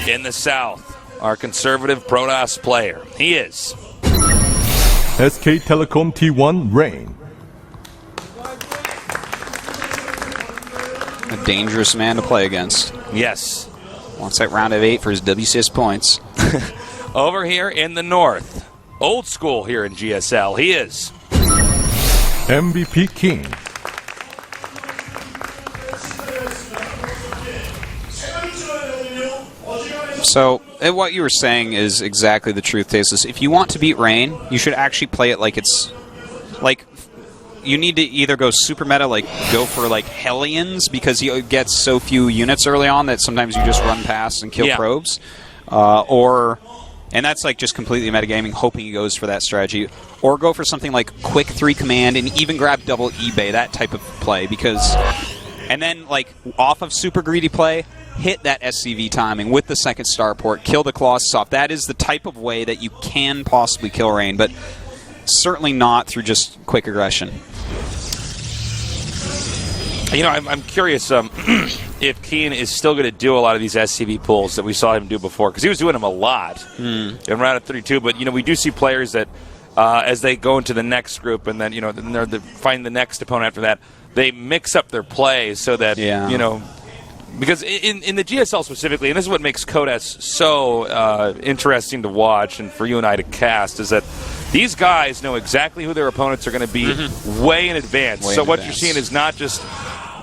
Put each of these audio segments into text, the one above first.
In the south, our conservative Protoss player. He is SK Telecom T1 Rain. A dangerous man to play against. Yes. Wants that round of 8 for his WCS points. Over here in the north, old school here in GSL. He is MVP King. So, what you were saying is exactly the truth, Tasteless. If you want to beat Rain, you should actually play it like it's... Like, you need to either go super meta, like go for like Hellions, because he gets so few units early on that sometimes you just run past and kill probes. And that's like just completely metagaming, hoping he goes for that strategy. Or go for something like quick 3 command and even grab double eBay, that type of play. Because, and then like off of super greedy play, hit that SCV timing with the second starport, kill the Colossus off. That is the type of way that you can possibly kill Rain, but certainly not through just quick aggression. You know, I'm curious if Keen is still going to do a lot of these SCV pulls that we saw him do before, because he was doing them a lot in round of 32. But, you know, we do see players that as they go into the next group and then, you know, they find the next opponent after that, they mix up their plays so that, you know, because in the GSL specifically, and this is what makes Codes so interesting to watch and for you and I to cast, is that these guys know exactly who their opponents are going to be way in advance. What you're seeing is not just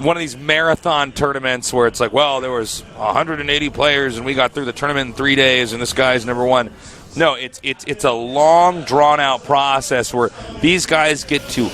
one of these marathon tournaments where it's like, well, there was 180 players and we got through the tournament in 3 days and this guy's number one. No, it's a long, drawn-out process where these guys get to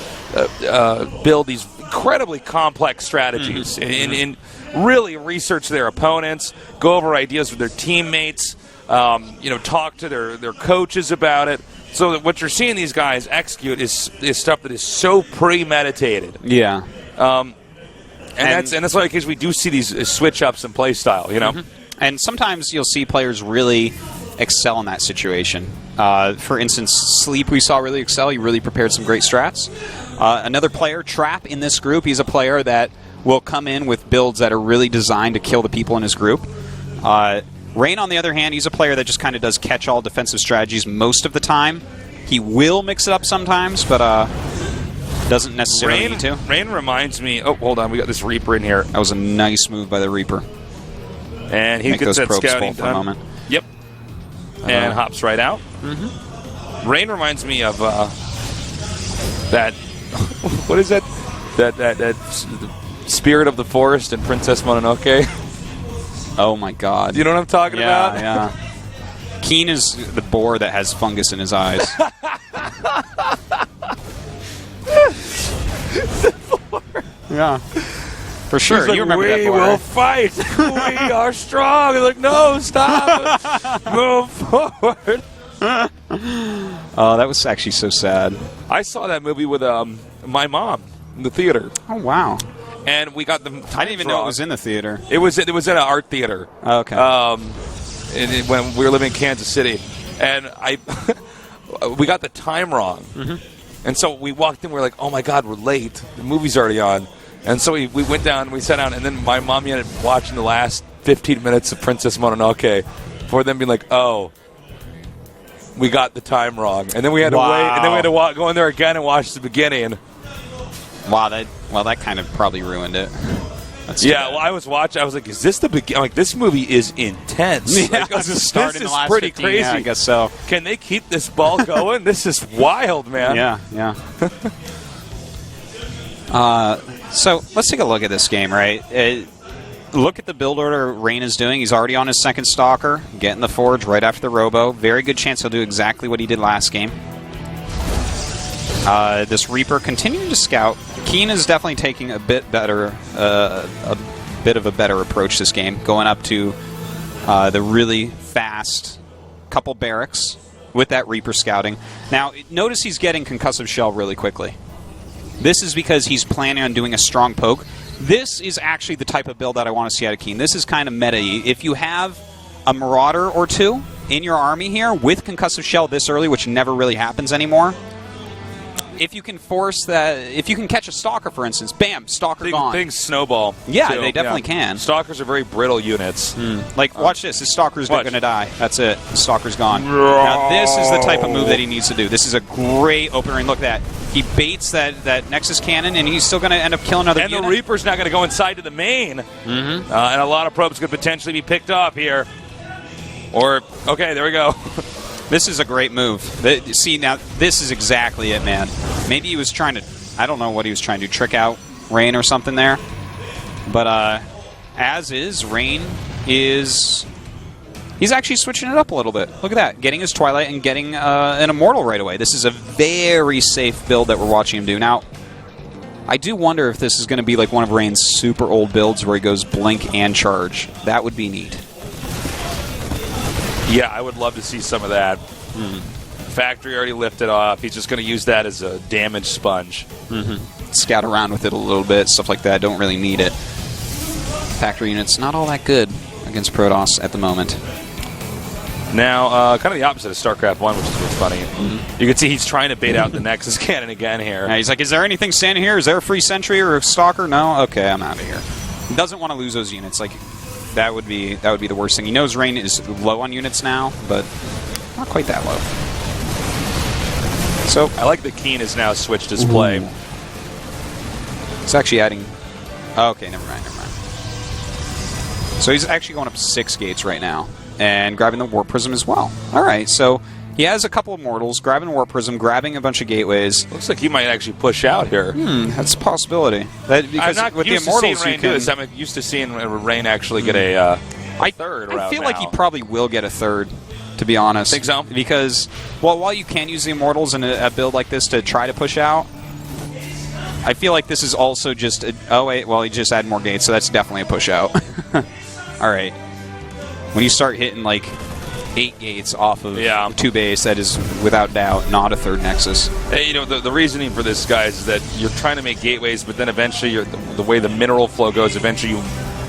build these incredibly complex strategies and really research their opponents, go over ideas with their teammates, you know, talk to their coaches about it. So that what you're seeing these guys execute is stuff that is so premeditated. Yeah. And that's why, because we do see these switch ups in play style, you know. And sometimes you'll see players really excel in that situation. For instance, Sleep we saw really excel. He really prepared some great strats. Another player, Trap, in this group, he's a player that will come in with builds that are really designed to kill the people in his group. Rain, on the other hand, he's a player that just kind of does catch-all defensive strategies most of the time. He will mix it up sometimes, but doesn't necessarily need to. Rain reminds me... Oh, hold on. We got this Reaper in here. That was a nice move by the Reaper. And he gets that scouting for a moment. Yep. And hops right out. Rain reminds me of that... What is that? That Spirit of the Forest in Princess Mononoke. Oh my God! You know what I'm talking about? Yeah. Keen is the boar that has fungus in his eyes. The boar. Yeah, for sure. Like, you remember that boar? We will fight. We are strong. He's like, no, stop. Move forward. Oh, that was actually so sad. I saw that movie with my mom in the theater. Oh wow! And we got the. I didn't even know it was in the theater. It was at an art theater. Oh, okay. When we were living in Kansas City, and we got the time wrong, and so we walked in. We were like, "Oh my God, we're late. The movie's already on." And so we went down, we sat down, and then my mom ended up watching the last 15 minutes of Princess Mononoke, before them being like, "Oh, we got the time wrong," and then we had to wait, and then we had to go in there again and watch the beginning. Wow, that kind of probably ruined it. Well, I was watching. I was like, "Is this the beginning?" I'm like, "This movie is intense. Yeah, like, this is pretty 15, crazy. Yeah, I guess so. Can they keep this ball going? This is wild, man." Yeah. So let's take a look at this game, right? Look at the build order Rain is doing. He's already on his second Stalker, getting the Forge right after the Robo. Very good chance he'll do exactly what he did last game. This Reaper continuing to scout. Keen is definitely taking a bit of a better approach this game, going up to the really fast couple barracks with that Reaper scouting. Now, notice he's getting Concussive Shell really quickly. This is because he's planning on doing a strong poke. This is actually the type of build that I want to see out of Keen. This is kind of meta-y. If you have a Marauder or two in your army here with Concussive Shell this early, which never really happens anymore, if you can force that, if you can catch a Stalker, for instance, bam, Stalker gone. Things snowball. Yeah, too. they definitely can. Stalkers are very brittle units. Like, watch this. His Stalker's Watch. going to die. That's it. The Stalker's gone. Now, this is the type of move that he needs to do. This is a great opener, and look at that. He baits that Nexus Cannon, and he's still going to end up killing another And unit. the Reaper's not going to go inside to the main. And a lot of probes could potentially be picked off here. Or, okay, there we go. This is a great move. See, now, this is exactly it, man. Maybe he was trying to, I don't know what he was trying to trick out Rain or something there. But as is, Rain is... He's actually switching it up a little bit. Look at that. Getting his Twilight and getting an Immortal right away. This is a very safe build that we're watching him do. Now, I do wonder if this is going to be like one of Rain's super old builds where he goes Blink and Charge. That would be neat. Yeah, I would love to see some of that. Factory already lifted off. He's just going to use that as a damage sponge. Scout around with it a little bit, stuff like that. Don't really need it. Factory unit's not all that good against Protoss at the moment. Now, kind of the opposite of StarCraft 1, which is what's funny. You can see he's trying to bait out the Nexus Cannon again here. Now he's like, is there anything standing here? Is there a free sentry or a Stalker? No? Okay, I'm out of here. He doesn't want to lose those units. Like, that would be the worst thing. He knows Rain is low on units now, but not quite that low. So I like that Keen has now switched his play. It's actually adding... Okay, never mind. So he's actually going up 6 gates right now. And grabbing the Warp Prism as well. Alright, so he has a couple of Mortals, grabbing Warp Prism, grabbing a bunch of Gateways. Looks like he might actually push out here. That's a possibility. Because I'm not with used the Immortals, to seeing Rain do this. I'm used to seeing Rain actually get a third round I feel like he now. probably will get a third, to be honest. Think so? Because, well, while you can use the Immortals in a build like this to try to push out, I feel like this is also just oh wait, well, he just added more gates, so that's definitely a push out. Alright. When you start hitting like 8 gates off of 2 base, that is without doubt not a third Nexus. Hey, you know, the reasoning for this, guys, is that you're trying to make gateways, but then eventually the way the mineral flow goes, eventually you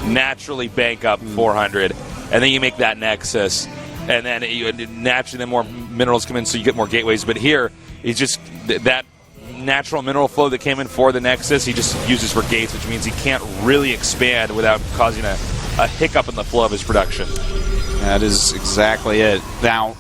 naturally bank up 400, and then you make that Nexus, and then naturally then more minerals come in, so you get more gateways. But here, it's just that natural mineral flow that came in for the Nexus, he just uses for gates, which means he can't really expand without causing a hiccup in the flow of his production. That is exactly it. Now,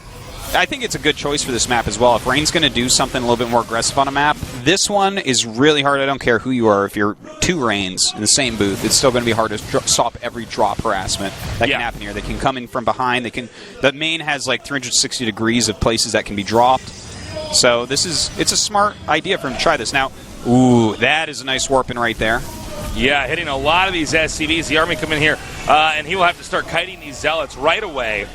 I think it's a good choice for this map as well. If Rain's going to do something a little bit more aggressive on a map, this one is really hard. I don't care who you are. If you're 2 Rains in the same booth, it's still going to be hard to stop every drop harassment that can happen here. They can come in from behind. The main has like 360 degrees of places that can be dropped. So it's a smart idea for him to try this. Now, ooh, that is a nice warp in right there. Yeah, hitting a lot of these SCVs. The Army come in here, and he will have to start kiting these Zealots right away.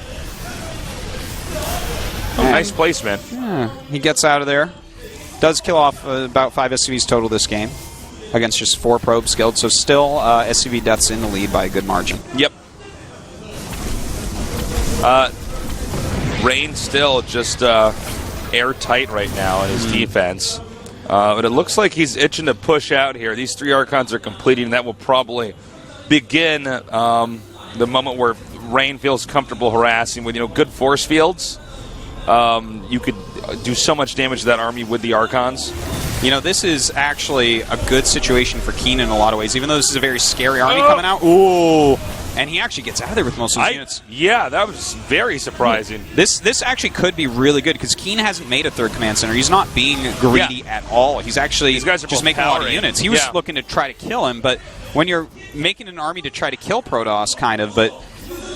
Nice placement. Yeah, he gets out of there. Does kill off about 5 SCVs total this game against just 4 probes skilled. So still SCV deaths in the lead by a good margin. Yep. Rain still just airtight right now in his defense. But it looks like he's itching to push out here. These 3 Archons are completing. That will probably begin the moment where Rain feels comfortable harassing with good force fields. You could do so much damage to that army with the Archons. You know, this is actually a good situation for Keen in a lot of ways, even though this is a very scary army coming out. Ooh! And he actually gets out of there with most of his units. Yeah, that was very surprising. This actually could be really good, because Keen hasn't made a 3rd command center. He's not being greedy at all. He's actually just making a lot of units. He was looking to try to kill him, but when you're making an army to try to kill Protoss, kind of, but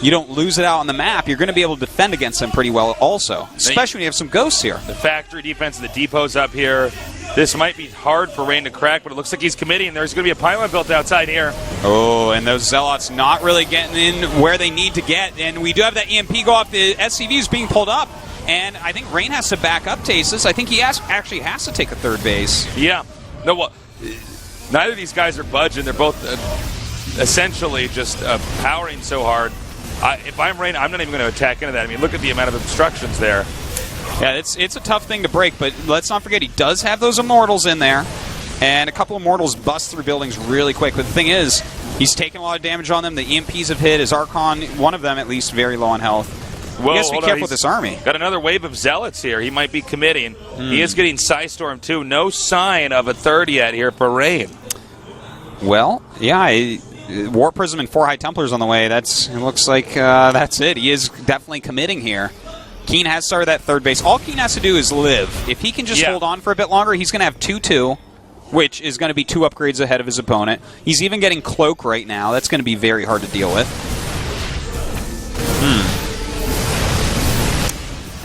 you don't lose it out on the map, you're going to be able to defend against them pretty well also, especially when you have some ghosts here. The factory defense and the depots up here. This might be hard for Rain to crack, but it looks like he's committing. There's going to be a pylon built outside here. Oh, and those Zealots not really getting in where they need to get. And we do have that EMP go off. The SCV is being pulled up. And I think Rain has to back up Tasis. I think he actually has to take a 3rd base. Yeah. No, well, neither of these guys are budging. They're both essentially just powering so hard. If I'm Rain, I'm not even going to attack into that. I mean, look at the amount of obstructions there. Yeah, it's a tough thing to break, but let's not forget he does have those Immortals in there, and a couple of Immortals bust through buildings really quick. But the thing is, he's taking a lot of damage on them. The EMPs have hit. His Archon, one of them at least, very low on health. Whoa, he has to be hold on, careful with this army. Got another wave of zealots here. He might be committing. He is getting Psystorm too. No sign of a third yet here for Rain. Well, yeah, War Prism and 4 High Templars on the way. It looks like that's it. He is definitely committing here. Keen has started that third base. All Keen has to do is live. If he can just hold on for a bit longer, he's going to have 2-2, which is going to be 2 upgrades ahead of his opponent. He's even getting Cloak right now. That's going to be very hard to deal with.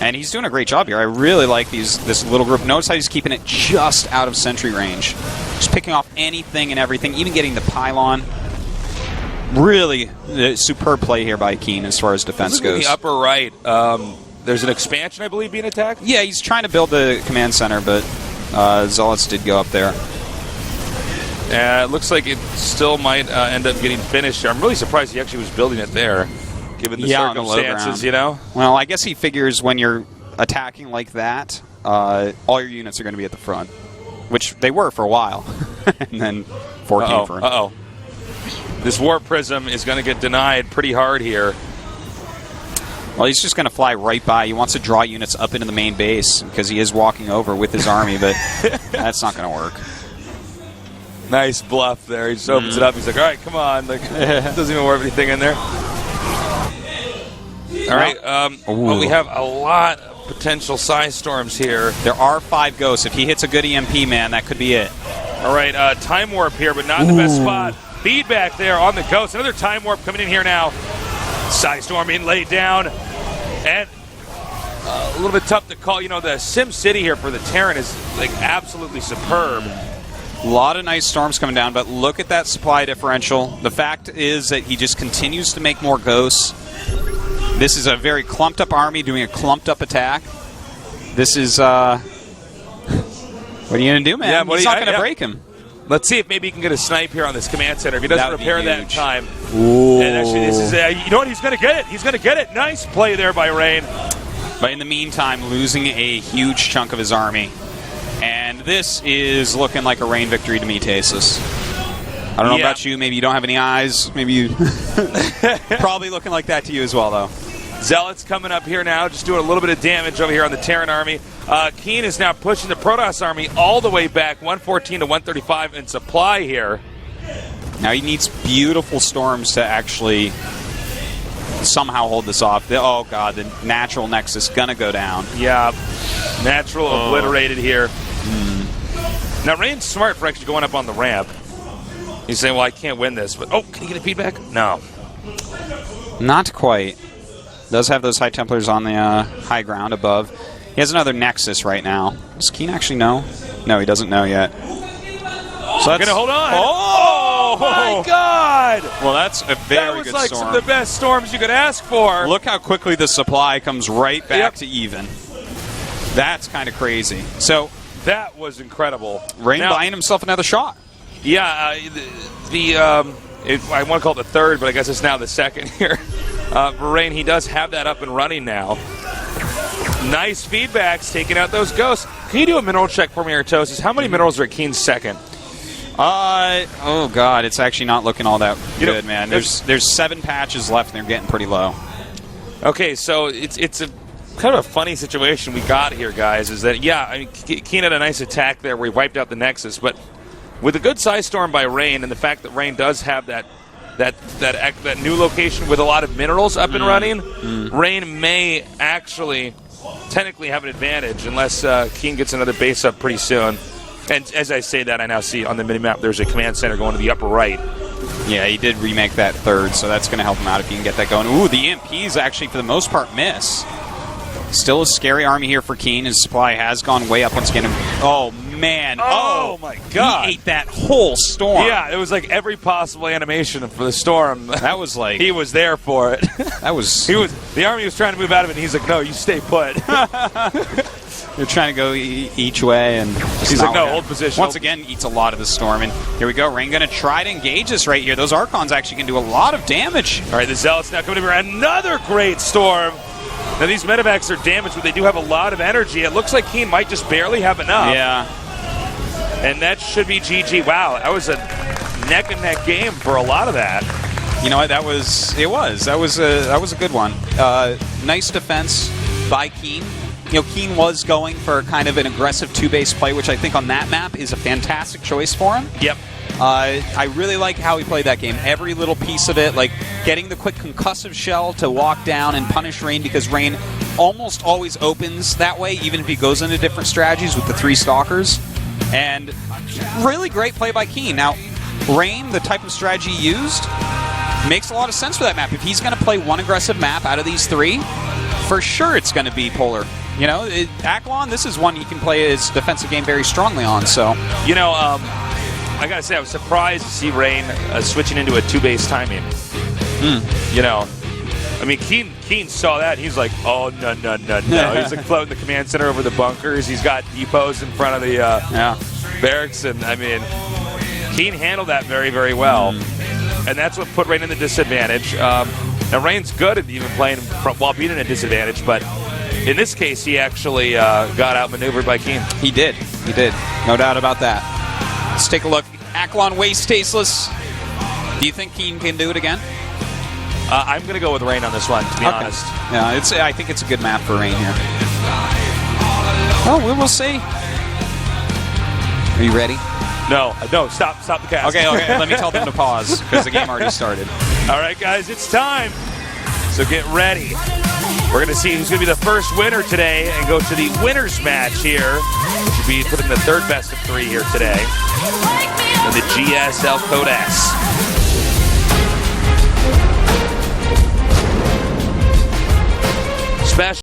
And he's doing a great job here. I really like this little group. Notice how he's keeping it just out of sentry range. Just picking off anything and everything, even getting the pylon. Really superb play here by Keen as far as defense goes. In the upper right, there's an expansion, I believe, being attacked? Yeah, he's trying to build the command center, but Zealots did go up there. It looks like it still might end up getting finished. I'm really surprised he actually was building it there, given the circumstances, you know? Well, I guess he figures when you're attacking like that, all your units are going to be at the front, which they were for a while. And then 4 came for him. Uh-oh. This Warp Prism is going to get denied pretty hard here. Well, he's just going to fly right by. He wants to draw units up into the main base because he is walking over with his army, but that's not going to work. Nice bluff there. He just opens it up. He's like, all right, come on. Like, doesn't even warp anything in there. All right. Well, we have a lot of potential Psystorms here. There are 5 ghosts. If he hits a good EMP, man, that could be it. All right. Time Warp here, but not in the best spot. Feedback there on the Ghost. Another Time Warp coming in here now. Psystorm being laid down. And a little bit tough to call. You know, the Sim City here for the Terran is like absolutely superb. A lot of nice storms coming down, but look at that supply differential. The fact is that he just continues to make more ghosts. This is a very clumped up army doing a clumped up attack. This is, what are you going to do, man? Yeah, he's not going to break him. Let's see if maybe he can get a snipe here on this command center. If he doesn't repair that in time. Ooh. And actually, this is, you know what? He's going to get it. He's going to get it. Nice play there by Rain. But in the meantime, losing a huge chunk of his army. And this is looking like a Rain victory to me, Tasis. I don't know about you. Maybe you don't have any eyes. Maybe you... Probably looking like that to you as well, though. Zealots coming up here now, just doing a little bit of damage over here on the Terran army. Keen is now pushing the Protoss army all the way back, 114 to 135 in supply here. Now he needs beautiful storms to actually somehow hold this off. Oh, God, the natural nexus going to go down. Yeah, natural obliterated here. Now, Rain's smart for actually going up on the ramp. He's saying, well, I can't win this. But, can you get a feedback? No. Not quite. Does have those High Templars on the high ground above. He has another Nexus right now. Does Keen actually know? No, he doesn't know yet. So that's going to hold on. Oh, my God! Well, that's a very good storm. That was like some of the best storms you could ask for. Look how quickly the supply comes right back to even. That's kind of crazy. So that was incredible. Rain buying himself another shot. Yeah, I want to call it the third, but I guess it's now the second here. Rain, he does have that up and running now. Nice feedbacks, taking out those ghosts. Can you do a mineral check for me, Artosis? How many minerals are at Keen's second? Oh, God, it's actually not looking all that good, man. There's 7 patches left, and they're getting pretty low. Okay, so it's a kind of a funny situation we got here, guys, is that, Keen had a nice attack there where he wiped out the Nexus, but with a good Psystorm by Rain and the fact that Rain does have that new location with a lot of minerals up and running, Rain may actually technically have an advantage unless Keen gets another base up pretty soon. And as I say that, I now see on the minimap there's a command center going to the upper right. Yeah, he did remake that third, so that's going to help him out if he can get that going. Ooh, the EMPs actually, for the most part, miss. Still a scary army here for Keen. His supply has gone way up once again. Oh, man. Oh, my God. He ate that whole storm. Yeah, it was like every possible animation for the storm. That was like... he was there for it. That was... The army was trying to move out of it, and he's like, no, you stay put. They're trying to go each way, and he's like, no, hold position. Once again, eats a lot of the storm, and here we go. Rain going to try to engage us right here. Those Archons actually can do a lot of damage. All right, the Zealots now coming over. Another great storm. Now, these medevacs are damaged, but they do have a lot of energy. It looks like Keen might just barely have enough. Yeah. And that should be GG. Wow, that was a neck-and-neck game for a lot of that. You know what? That was a good one. Nice defense by Keen. You know, Keen was going for kind of an aggressive two-base play, which I think on that map is a fantastic choice for him. Yep. I really like how he played that game. Every little piece of it, like getting the quick concussive shell to walk down and punish Rain, because Rain almost always opens that way, even if he goes into different strategies with the 3 stalkers. And really great play by Keen. Now, Rain, the type of strategy used, makes a lot of sense for that map. If he's going to play one aggressive map out of these 3, for sure it's going to be Polar. You know, Aklon, this is one he can play his defensive game very strongly on. So, you know, I gotta say, I was surprised to see Rain switching into a 2-base timing. You know, I mean, Keen saw that. He's like, oh, no. He's like floating the command center over the bunkers. He's got depots in front of the barracks. And, I mean, Keen handled that very, very well. And that's what put Rain in the disadvantage. Now, Rain's good at even playing while being in a disadvantage, but in this case, he actually got outmaneuvered by Keen. He did. No doubt about that. Let's take a look. Aklon Waste Tasteless. Do you think Keen can do it again? I'm going to go with Rain on this one, to be honest. Yeah, I think it's a good map for Rain here. Well, we will see. Are you ready? No, stop the cast. Okay, let me tell them to pause, because the game already started. All right, guys, it's time. So get ready. We're going to see who's going to be the first winner today and go to the winner's match here, which will be putting the 3rd best of 3 here today in the GSL Code S. Special.